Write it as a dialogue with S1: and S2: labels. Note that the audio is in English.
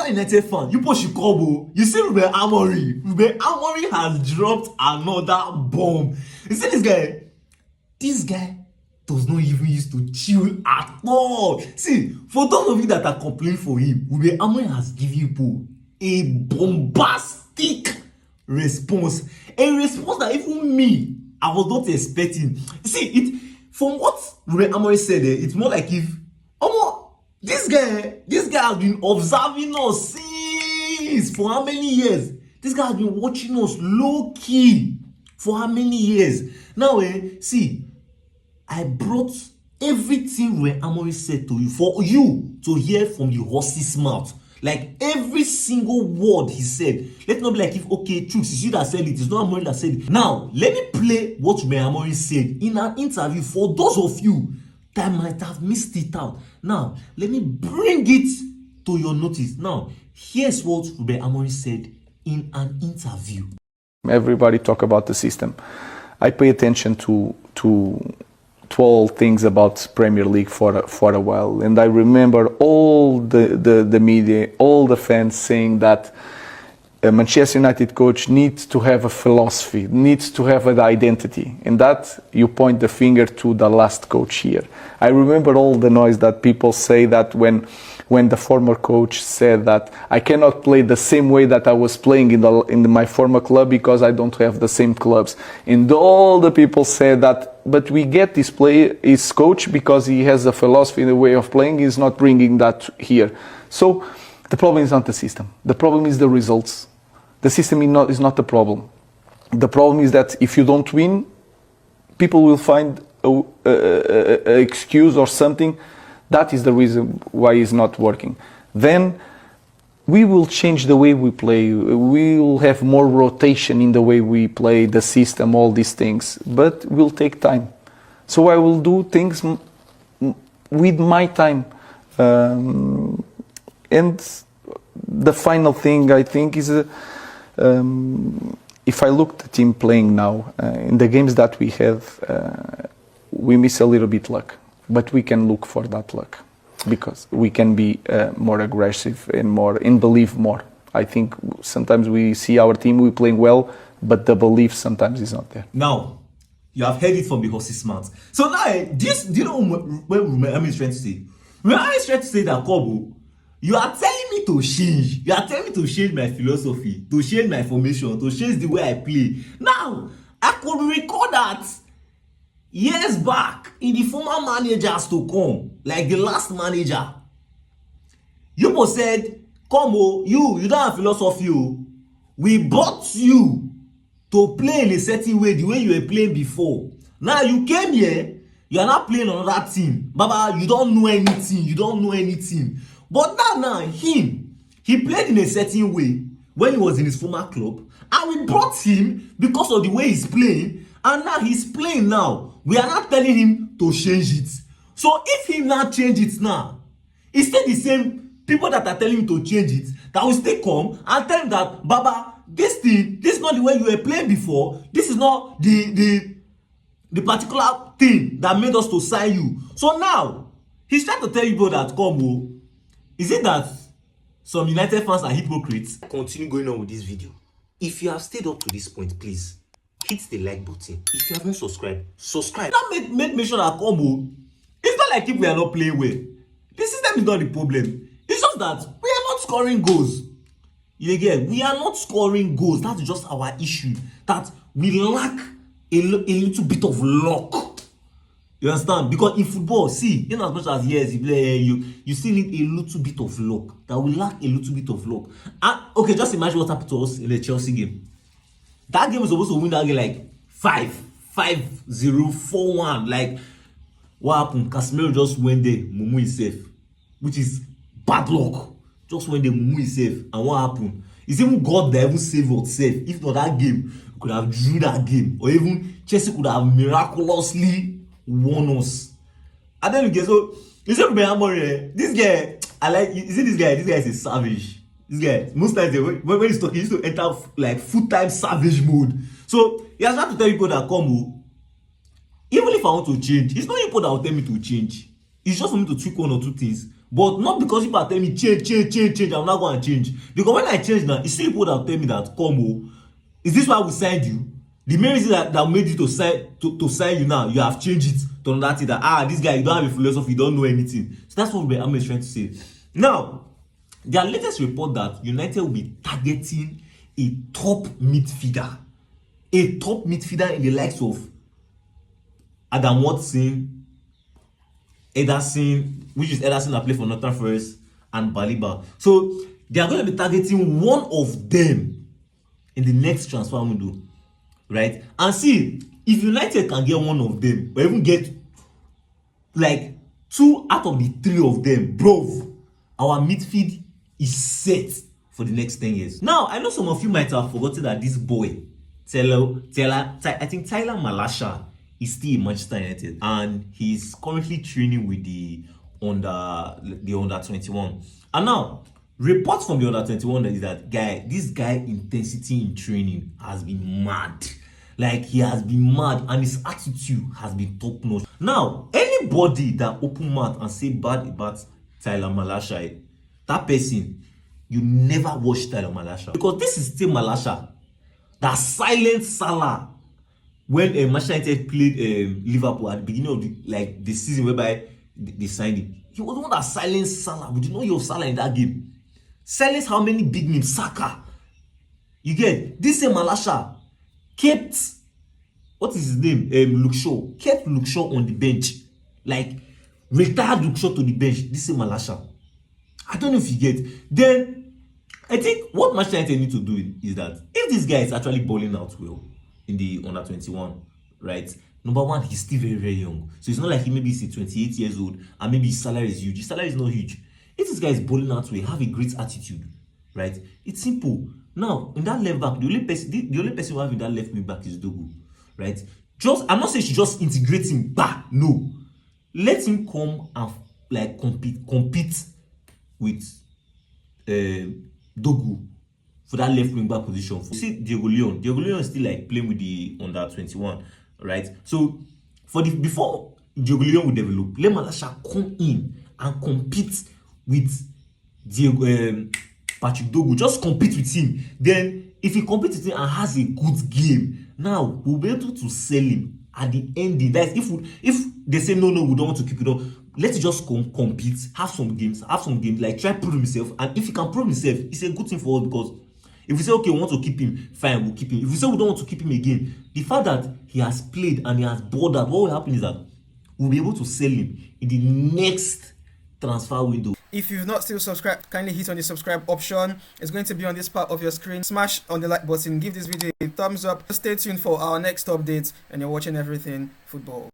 S1: Man United fan, you push Kobo. You see Ruben Amorim. Ruben Amorim has dropped another bomb. You see this guy? This guy does not even used to chill at all. See, for those of you that are complaining for him, Ruben Amorim has given people a bombastic response. A response that even me, I was not expecting. See, it from what Ruben Amorim said, it's more like if this guy has been observing us since for how many years? This guy has been watching us low key for how many years? Now, see, I brought everything Ruben Amorim said to you for you to hear from the horse's mouth. Like every single word he said. Let's not be like if truth, it's you that said it, it's not Amorim that said it. Now, let me play what Ruben Amorim said in an interview for those of you that might have missed it out. Now, let me bring it to your notice. Now, here's what Ruben Amorim said in an interview.
S2: Everybody talk about the system. I pay attention to all things about Premier League for a while, and I remember all the media, all the fans saying that a Manchester United coach needs to have a philosophy, needs to have an identity, and that you point the finger to the last coach here. I remember all the noise that people say that when the former coach said that I cannot play the same way that I was playing in my former club because I don't have the same clubs, and all the people said that, but we get this coach because he has a philosophy, the way of playing, he's not bringing that here. So the problem is not the system. The problem is the results. The system is not the problem. The problem is that if you don't win, people will find an excuse or something. That is the reason why it's not working. Then we will change the way we play. We will have more rotation in the way we play, the system, all these things. But it will take time. So I will do things with my time. And the final thing I think is, if I look at the team playing now, in the games that we have, we miss a little bit luck. But we can look for that luck because we can be more aggressive and believe more. I think sometimes we see our team, we playing well, but the belief sometimes is not there.
S1: Now, you have heard it from the horse's mouth. So now, do you know what Ruben is trying to say? Ruben is trying to say that, Kobo, you are telling me to change. You are telling me to change my philosophy, to change my formation, to change the way I play. Now, I could record that years back in the former managers to come, like the last manager. You both said, Kobo, you don't have philosophy. We bought you to play in a certain way, the way you were playing before. Now you came here, you are not playing on that team. Baba, you don't know anything. You don't know anything. But now he played in a certain way when he was in his former club, and we brought him because of the way he's playing, and now he's playing now. We are not telling him to change it. So if he now change it now, it's still the same people that are telling him to change it that will still come and tell him that, Baba, this is not the way you were playing before. This is not the particular thing that made us to sign you. So now he's trying to tell you that, Kobo, is it that some United fans are hypocrites? Continue going on with this video. If you have stayed up to this point, please hit the like button. If you haven't subscribed, subscribe. Now make sure that Kobo, it's not like if we are not playing well. The system is not the problem. It's just that we are not scoring goals. We are not scoring goals. That's just our issue. That we lack a little bit of luck. You understand? Because in football, see, in as much as yes, you play, you still need a little bit of luck. That will lack a little bit of luck. And okay, just imagine what happened to us in the Chelsea game. That game was supposed to win that game like 5-0, 4-1. Like, what happened? Casemiro just went there, Mumu is safe, which is bad luck. Just went there, Mumu is safe. And what happened? It's even God that even saved us safe. If not that game, we could have drew that game. Or even Chelsea could have miraculously won us. And then okay, so you see Ruben Amorim, this guy, I like, you see this guy is a savage. This guy, most times when he's talking, he used to enter like full-time savage mode. So he has tried to tell people that, Kobo, even if I want to change, it's not people that will tell me to change. It's just for me to tweak one or two things. But not because people are telling me change, I'm not going to change. Because when I change now, it's still people that tell me that, come, oh, is this why we signed you? The main reason that made you to sign you now, you have changed it to another thing that, this guy, you don't have a philosophy, you don't know anything. So that's what Amorim is trying to say. Now, their latest report that United will be targeting a top midfielder. A top midfielder in the likes of Adam Watson, Ederson, which is Ederson that play for Nottingham Forest, and Baliba. So they are going to be targeting one of them in the next transfer window, right? And see, if United can get one of them, or even get like 2 out of the 3 of them, bro, our midfield is set for the next 10 years. Now, I know some of you might have forgotten that this boy, I think Tyler Malasha, is still in Manchester United, and he's currently training with the under 21. And now, reports from the under 21 is that this guy intensity in training has been mad. Like, he has been mad, and his attitude has been top notch. Now, anybody that open mouth and say bad about Tyler Malasha, that person, you never watch Tyler Malasha, because this is still Malasha that silent Salah when Manchester United played Liverpool at the beginning of the season whereby they signed him. He was the one that silenced Salah. We did not hear Salah in that game. Silence how many big names? Saka. You get this same Malasha kept, what is his name? Luke Shaw. Kept Luke Shaw on the bench. Like, retired Luke Shaw to the bench. This same Malasha. I don't know if you get. Then I think what Manchester United need to do is that if this guy is actually balling out well in the under 21, right? Number one, he's still very, very young. So it's not like he maybe is 28 years old and maybe his salary is huge. His salary is not huge. If this guy is balling out well, have a great attitude, right? It's simple. Now, in that left back, the only person who have in that left wing back is Dogu, right? I'm not saying she just integrate him back. No. Let him come and like compete with Dogu for that left wing back position. See Diego Leon is still like playing with the under 21, right? So before Diego Leon will develop, let Malasha come in and compete with Patrick Dogu. Just compete with him. Then if he competes with him and has a good game, now we'll be able to sell him at the ending. That's if they say no, we don't want to keep it on. Let's just compete, have some games, like try prove himself. And if he can prove himself, it's a good thing for us, because if we say, okay, we want to keep him, fine, we'll keep him. If we say we don't want to keep him again, the fact that he has played and he has bordered, what will happen is that we'll be able to sell him in the next transfer window.
S3: If you've not still subscribed, kindly hit on the subscribe option. It's going to be on this part of your screen. Smash on the like button, give this video a thumbs up. Stay tuned for our next updates, and you're watching Everything Football.